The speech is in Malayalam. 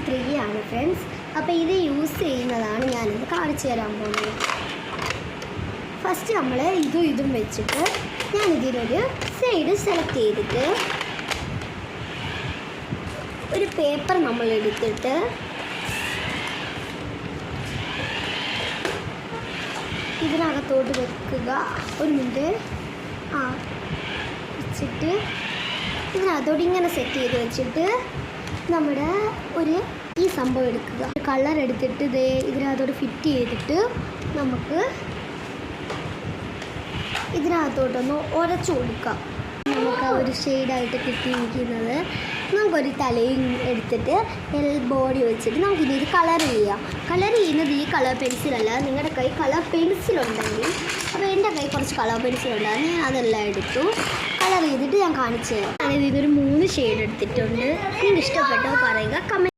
3 ആണ് ഫ്രണ്ട്സ്. അപ്പോൾ ഇത് യൂസ് ചെയ്യുന്നതാണ് ഞാനിത് കാണിച്ചു തരാൻ പോകുന്നത്. ഫസ്റ്റ് നമ്മൾ ഇതും വെച്ചിട്ട് ഞാനിതിനൊരു സൈഡ് സെലക്ട് ചെയ്തിട്ട് ഒരു പേപ്പർ നമ്മൾ എടുത്തിട്ട് ഇതിനകത്തോട്ട് വെക്കുക. ഒരു മിനിറ്റ് വെച്ചിട്ട് ഇതിനകത്തോട്ട് ഇങ്ങനെ സെറ്റ് ചെയ്ത് വെച്ചിട്ട് നമ്മുടെ ഈ സംഭവം എടുക്കുക. കളർ എടുത്തിട്ട് ഇതിനകത്തോട്ട് ഫിറ്റ് ചെയ്തിട്ട് നമുക്ക് ഇതിനകത്തോട്ടൊന്ന് ഉരച്ചു കൊടുക്കാം. നമുക്ക് ആ ഒരു ഷെയ്ഡായിട്ട് കിട്ടിയിരിക്കുന്നത്. നമുക്കൊരു തലയും എടുത്തിട്ട് ബോഡി വെച്ചിട്ട് നമുക്കിനി ഇത് കളർ ചെയ്യാം. കളർ ചെയ്യുന്നത് ഈ കളർ പെൻസിലല്ല, നിങ്ങളുടെ കൈ കളർ പെൻസിലുണ്ടെങ്കിൽ. അപ്പോൾ എൻ്റെ കൈ കുറച്ച് കളർ പെൻസിലുണ്ടായിരുന്നു, ഞാൻ അതെല്ലാം എടുത്തു. കളർ ചെയ്തിട്ട് ഞാൻ കാണിച്ചു തരാം. ഞാനിതൊരു 3 ഷെയ്ഡ് എടുത്തിട്ടുണ്ട്. നിങ്ങൾക്ക് ഇഷ്ടപ്പെട്ടോ പറയുക, കമൻറ്റ്